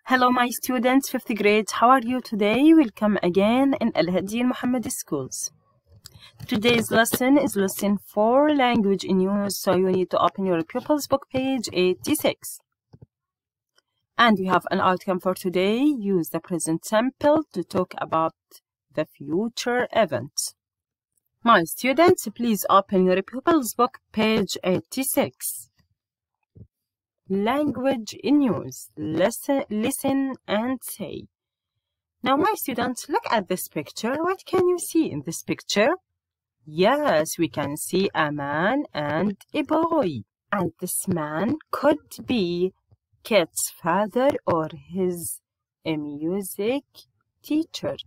Hello my students, 5th grade, how are you today? Welcome again in Al-Hadi Al-Mohammad schools. Today's lesson is lesson 4, language in use, so you need to open your pupils book page 86. And we have an outcome for today. Use the present simple to talk about the future events. My students, please open your pupils book page 86. Language in use. Listen and say. Now, my students, look at this picture. What can you see in this picture? Yes, we can see a man and a boy. And this man could be Kate's father or his music teacher.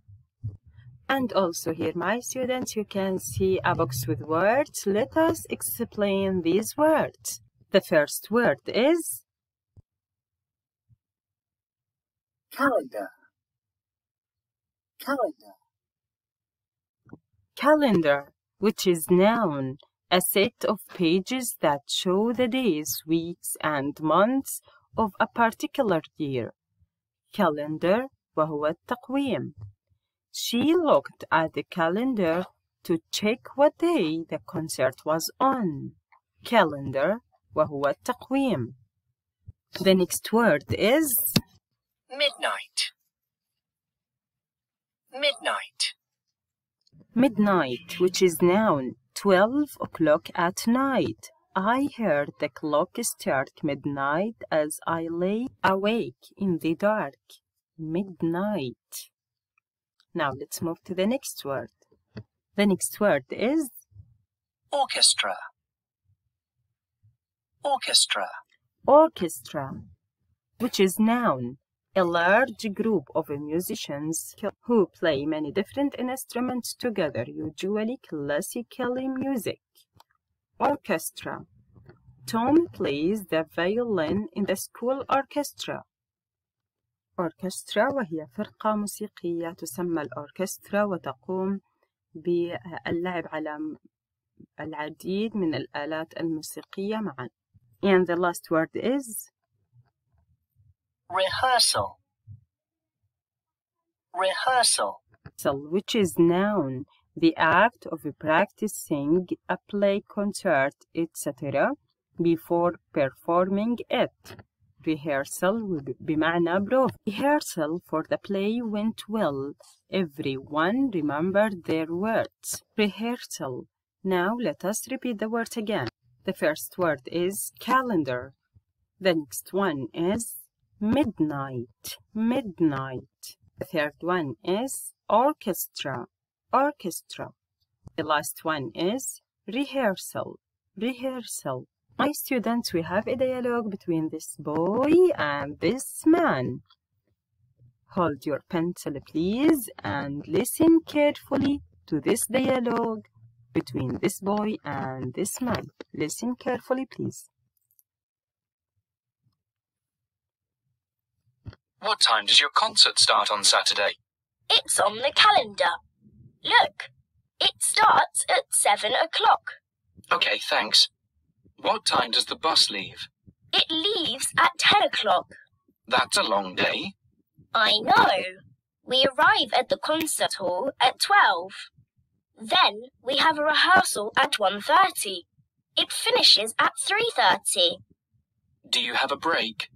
And also here, my students, you can see a box with words. Let us explain these words. The first word is calendar. Calendar. Calendar, which is noun, a set of pages that show the days, weeks, and months of a particular year. Calendar, وهو التقويم. She looked at the calendar to check what day the concert was on. Calendar, وهو التقويم. The next word is midnight. Midnight. Midnight, which is noun, 12 o'clock at night. I heard the clock strike midnight as I lay awake in the dark. Midnight. Now let's move to the next word. The next word is orchestra. Orchestra. Orchestra, which is noun, a large group of musicians who play many different instruments together, usually classical music. Orchestra. Tom plays the violin in the school orchestra. Orchestra وهي فرقة موسيقية تسمى الأوركسترا وتقوم باللعب على العديد من الآلات الموسيقية معا. And the last word is rehearsal. Rehearsal. Which is noun, the act of practicing a play, concert, etc. before performing it. Rehearsal بمعنى بروف. Rehearsal for the play went well. Everyone remembered their words. Rehearsal. Now let us repeat the word again. The first word is calendar. The next one is midnight. Midnight. The third one is orchestra. Orchestra. The last one is rehearsal. Rehearsal. My students, we have a dialogue between this boy and this man. Hold your pencil, please, and listen carefully to this dialogue between this boy and this man. Listen carefully, please. What time does your concert start on Saturday? It's on the calendar. Look, it starts at 7 o'clock. Okay, thanks. What time does the bus leave? It leaves at 10 o'clock. That's a long day. I know. We arrive at the concert hall at 12. Then we have a rehearsal at 1:30. It finishes at 3:30. Do you have a break?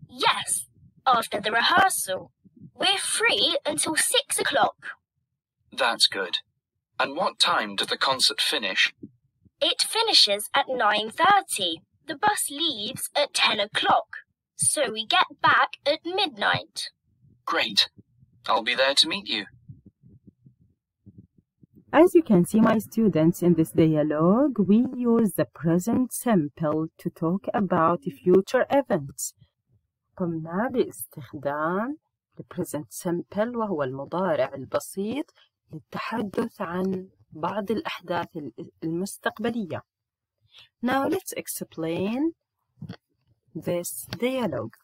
Yes, after the rehearsal. We're free until 6 o'clock. That's good. And what time does the concert finish? It finishes at 9:30. The bus leaves at 10 o'clock. So we get back at midnight. Great. I'll be there to meet you. As you can see, my students, in this dialogue, we use the present simple to talk about future events. قمنا باستخدام the present simple وهو المضارع البسيط للتحدث عن بعض الأحداث المستقبلية. Now let's explain this dialogue.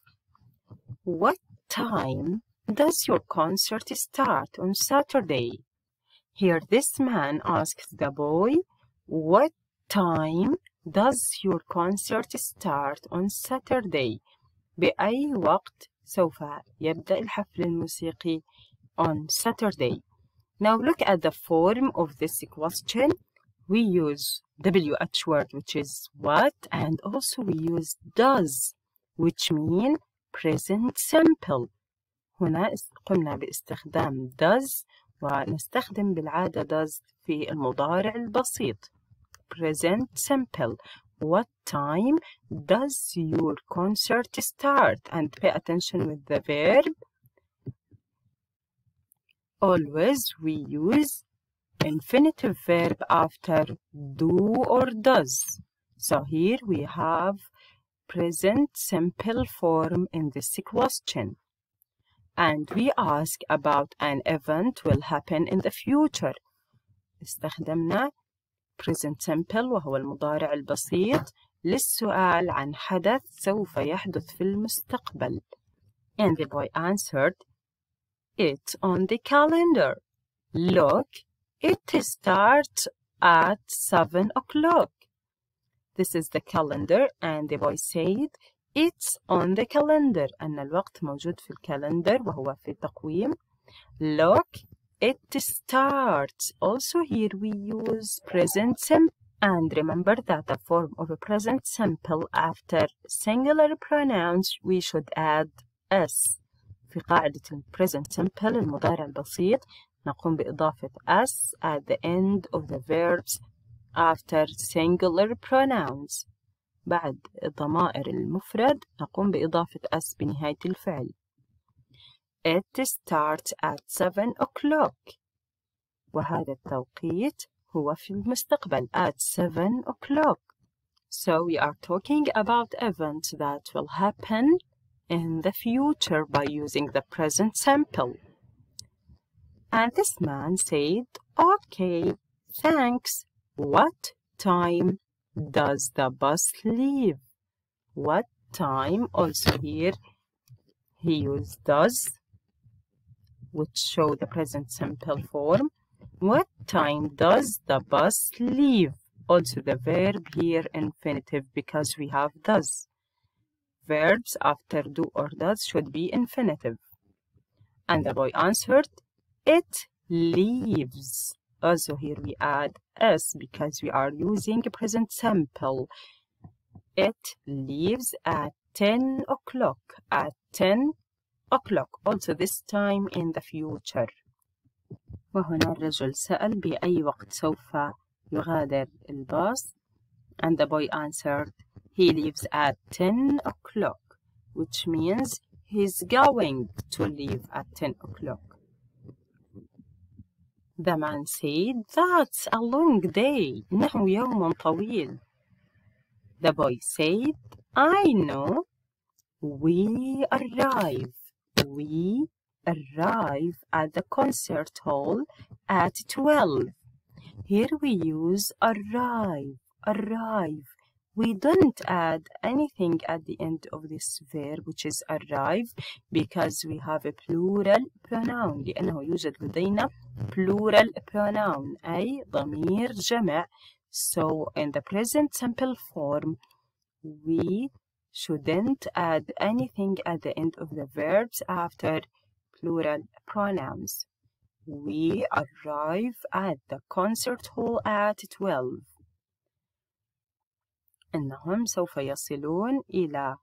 What time does your concert start on Saturday? Here this man asks the boy, what time does your concert start on Saturday? بأي وقت سوف يبدأ الحفل الموسيقي on Saturday. Now look at the form of this question. We use WH word, which is what, and also we use does, which mean present simple. هنا قمنا باستخدام does، ونستخدم بالعادة does في المضارع البسيط. Present simple. What time does your concert start? And pay attention with the verb. Always we use infinitive verb after do or does. So here we have present simple form in this question. And we ask about an event will happen in the future. استخدمنا present simple وهو المضارع البسيط للسؤال عن حدث سوف يحدث في المستقبل. And the boy answered, it's on the calendar. Look, it starts at 7 o'clock. This is the calendar, and the boy said, it's on the calendar. أن الوقت موجود في الكالندر وهو في التقويم. Look, it starts. Also here we use present simple. And remember that the form of a present simple after singular pronouns we should add s. في قاعدة present simple المضارع البسيط نقوم بإضافة s at the end of the verbs after singular pronouns. بعد ضمائر المفرد نقوم بإضافة s بنهاية الفعل. It starts at 7 o'clock. وهذا التوقيت هو في المستقبل at 7 o'clock. So we are talking about events that will happen in the future by using the present simple. And this man said, okay, thanks. What time does the bus leave? What time? Also here he used does, which show the present simple form. What time does the bus leave? Also the verb here infinitive because we have does. Verbs after do or does should be infinitive. And the boy answered, it leaves. Also here we add s because we are using present simple. It leaves at 10 o'clock. At 10 o'clock. Also this time in the future. وهنا الرجل سأل بأي وقت سوف يغادر الباص. And the boy answered, he leaves at 10 o'clock, which means he's going to leave at 10 o'clock. The man said, that's a long day. إنه يوم طويل. The boy said, I know. We arrive at the concert hall at 12. Here we use arrive. We don't add anything at the end of this verb, which is arrive, because we have a plural pronoun. لأنه يوجد لدينا plural pronoun أي ضمير جمع. So in the present simple form, we shouldn't add anything at the end of the verbs after plural pronouns. We arrive at the concert hall at 12. إنهم سوف يصلون إلى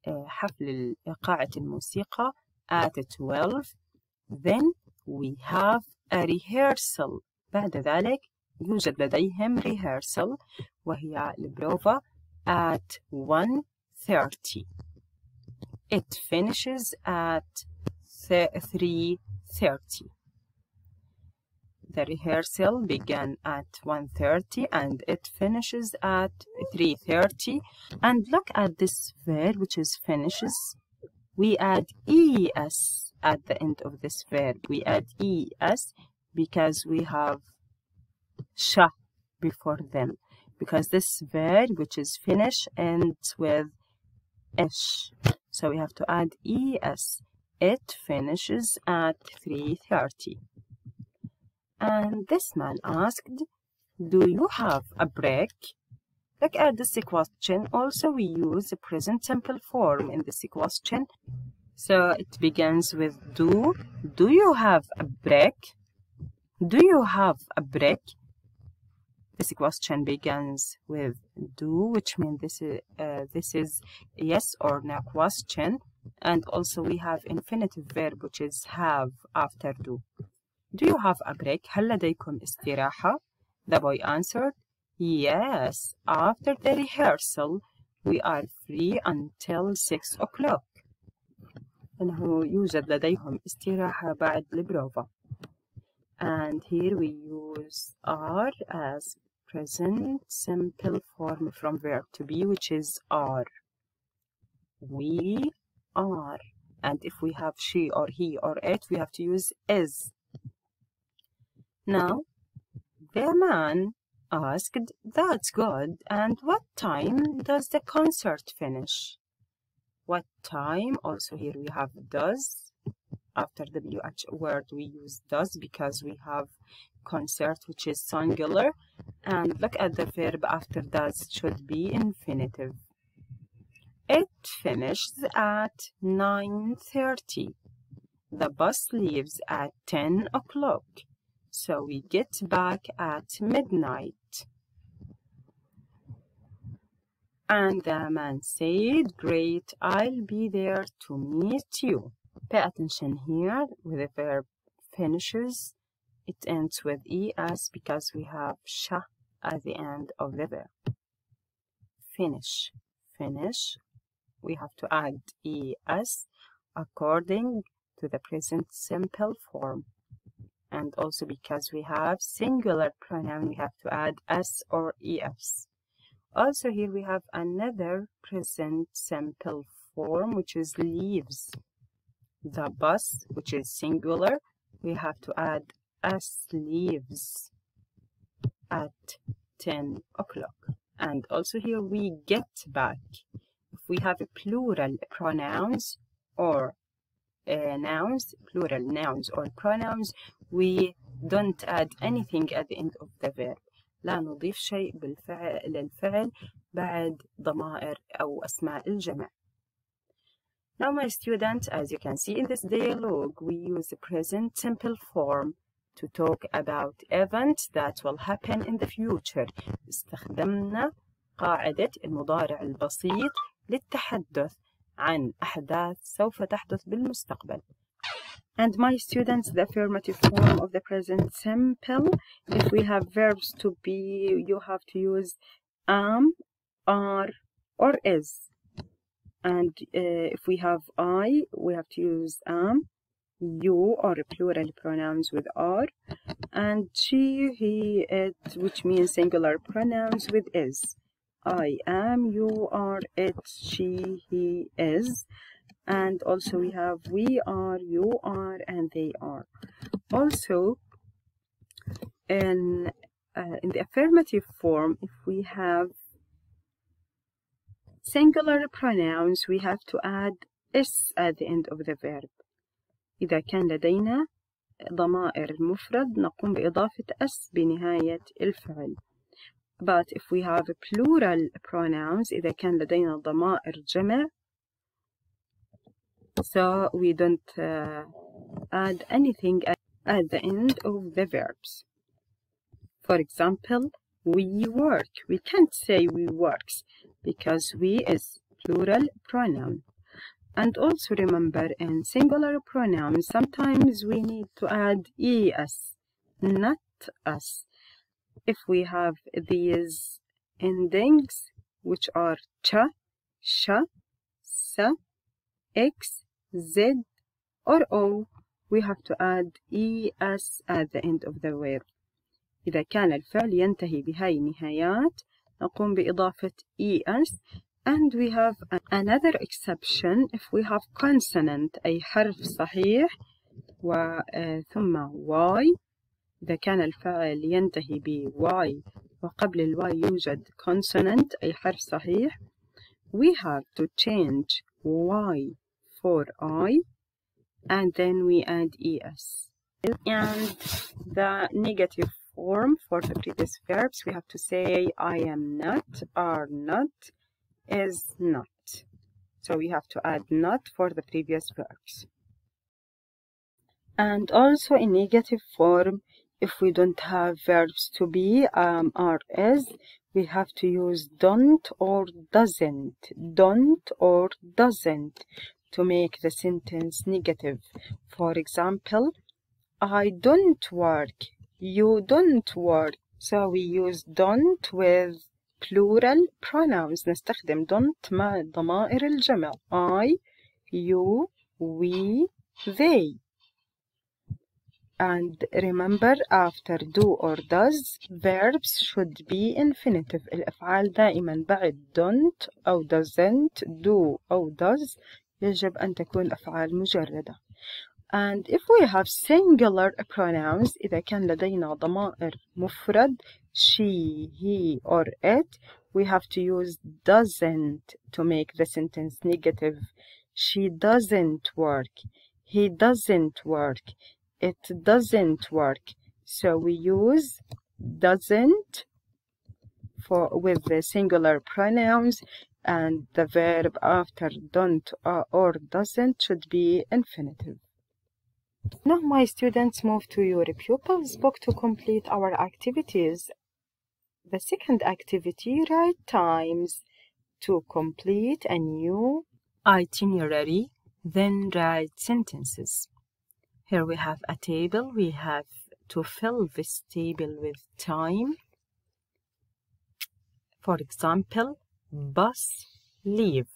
حفل إيقاعة الموسيقى at 12. Then we have a rehearsal. بعد ذلك يوجد لديهم rehearsal وهي البروفا at 1:30. It finishes at 3:30. The rehearsal began at 1:30 and it finishes at 3:30. And look at this verb, which is finishes. We add es at the end of this verb. We add es because we have sha before them. Because this verb, which is finish, ends with ish. So we have to add es. It finishes at 3:30. And this man asked, do you have a break? Look at this question. Also, we use the present simple form in this question. So it begins with do. Do you have a brick? Do you have a brick? This question begins with do, which means this is yes or no question. And also we have infinitive verb, which is have after do. Do you have a break? هل لديكم استراحة? The boy answered, yes. After the rehearsal, we are free until 6 o'clock. أنه يوجد لديهم استراحة بعد البروفا. And here we use are as present simple form from verb to be, which is are. We are. And if we have she or he or it, we have to use is. Now, the man asked, that's good. And what time does the concert finish? What time? Also here we have does. After the WH word we use does because we have concert, which is singular. And look at the verb after does should be infinitive. It finishes at 9:30. The bus leaves at 10 o'clock. So we get back at midnight. And the man said, great, I'll be there to meet you. Pay attention here with the verb finishes. It ends with es because we have sha at the end of the verb. Finish. Finish. We have to add es according to the present simple form. And also because we have singular pronoun, we have to add s or es. Also here we have another present simple form, which is leaves. The bus, which is singular, we have to add s leaves at 10 o'clock. And also here we get back. If we have plural pronouns or nouns, plural nouns or pronouns, we don't add anything at the end of the verb. لا نضيف شيء للفعل بعد ضمائر أو أسماء الجمع. Now my students, as you can see in this dialogue, we use the present simple form to talk about events that will happen in the future. استخدمنا قاعدة المضارع البسيط للتحدث عن أحداث سوف تحدث بالمستقبل. And my students, the affirmative form of the present simple, if we have verbs to be, you have to use am, are, or is. And if we have I, we have to use am, you, or plural pronouns with are, and she, he, it, which means singular pronouns with is. I am, you are, it, she, he, is. And also we have we are, you are, and they are. Also, in the affirmative form, if we have singular pronouns, we have to add s at the end of the verb. إذا كان لدينا ضمائر المفرد نقوم بإضافة s بنهاية الفعل. But if we have plural pronouns, إذا كان لدينا ضمائر جمع, so we don't add anything at the end of the verbs. For example, we work. We can't say we works because we is plural pronoun. And also remember, in singular pronouns, sometimes we need to add es, not us. If we have these endings, which are cha, sha, sa, x, z, or o, we have to add es at the end of the verb. إذا كان الفعل ينتهي بهاي النهايات نقوم بإضافة es. And we have another exception if we have consonant أي حرف صحيح ثم y. إذا كان الفعل ينتهي ب y وقبل ال y يوجد consonant أي حرف صحيح, we have to change y for I and then we add es. And the negative form for the previous verbs, we have to say I am not, are not, is not. So we have to add not for the previous verbs. And also in negative form, if we don't have verbs to be or is, we have to use don't or doesn't. Don't or doesn't to make the sentence negative. For example, I don't work. You don't work. So we use don't with plural pronouns. نستخدم don't مع ضمائر الجمع. I, you, we, they. And remember, after do or does, verbs should be infinitive. الأفعال دائما بعد don't أو doesn't, do أو does يجب أن تكون أفعال مجردة. And if we have singular pronouns, إذا كان لدينا ضمائر مفرد she, he or it, we have to use doesn't to make the sentence negative. She doesn't work. He doesn't work. It doesn't work. So we use doesn't with the singular pronouns, and the verb after don't or doesn't should be infinitive. Now my students, move to your pupils book to complete our activities. The second activity, write times to complete a new itinerary, then write sentences. Here we have a table. We have to fill this table with time. For example, bus leave.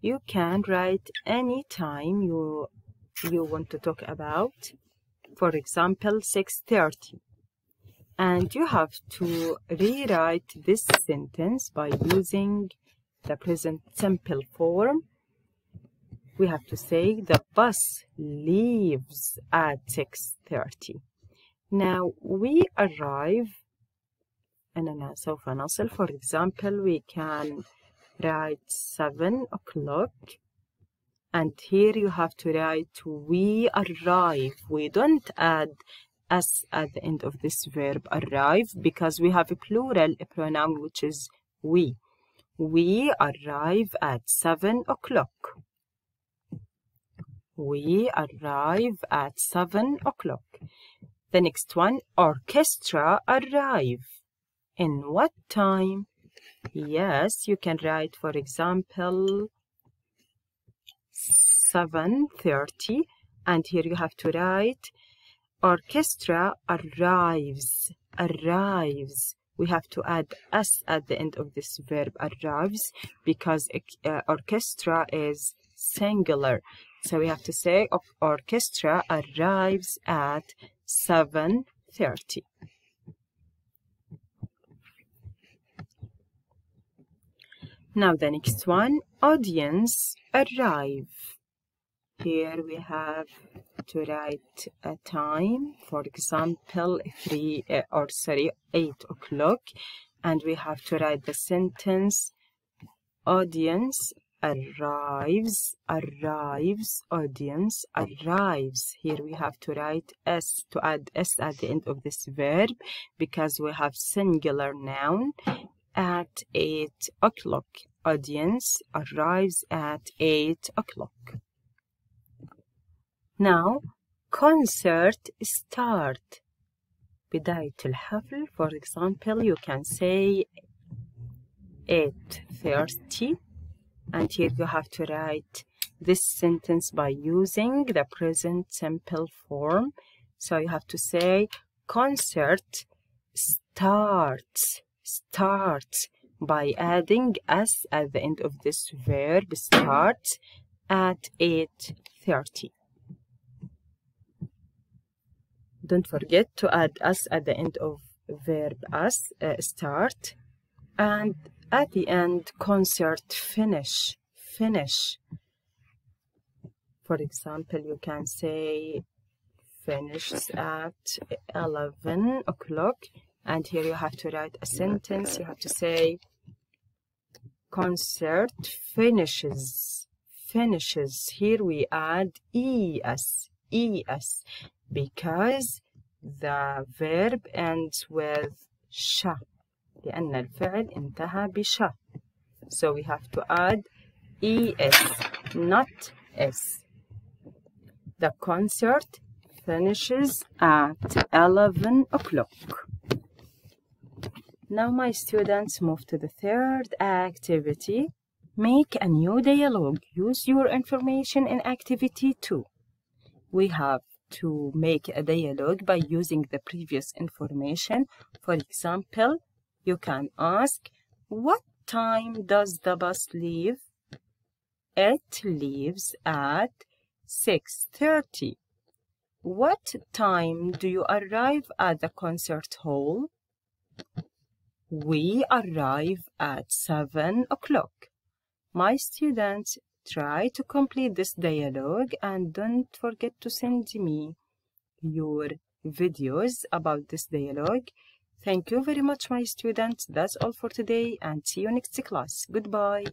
You can write any time you want to talk about. For example, 6:30. And you have to rewrite this sentence by using the present simple form. We have to say the bus leaves at 6:30. Now we arrive أننا سوف نصل. For example, we can write 7 o'clock. And here you have to write we arrive. We don't add s at the end of this verb arrive because we have a plural pronoun which is we. We arrive at 7 o'clock. We arrive at 7 o'clock. The next one, orchestra arrive. In what time? Yes, you can write, for example, 7:30, and here you have to write orchestra arrives. Arrives. We have to add s at the end of this verb arrives because orchestra is singular. So we have to say orchestra arrives at 7:30. Now the next one, audience arrive. Here we have to write a time, for example, 8 o'clock, and we have to write the sentence, audience arrives, arrives, audience arrives. Here we have to write s, to add s at the end of this verb because we have singular noun. At 8 o'clock. Audience arrives at 8 o'clock. Now, concert start. بداية الحفل. For example, you can say 8:30. And here you have to write this sentence by using the present simple form. So you have to say concert starts. Starts by adding s at the end of this verb starts at 8:30. Don't forget to add s at the end of verb start, and at the end concert finish. Finish. For example, you can say finishes at 11 o'clock. And here you have to write a sentence. You have to say, concert finishes. Finishes. Here we add es. Es. Because the verb ends with sha. لأن الفعل انتهى بشا. So we have to add ES, not S. The concert finishes at 11 o'clock. Now my students, move to the third activity. Make a new dialogue. Use your information in activity 2. We have to make a dialogue by using the previous information. For example, you can ask, what time does the bus leave? It leaves at 6:30. What time do you arrive at the concert hall? We arrive at 7 o'clock. My students, try to complete this dialogue and don't forget to send me your videos about this dialogue. Thank you very much, my students. That's all for today and see you next class. Goodbye.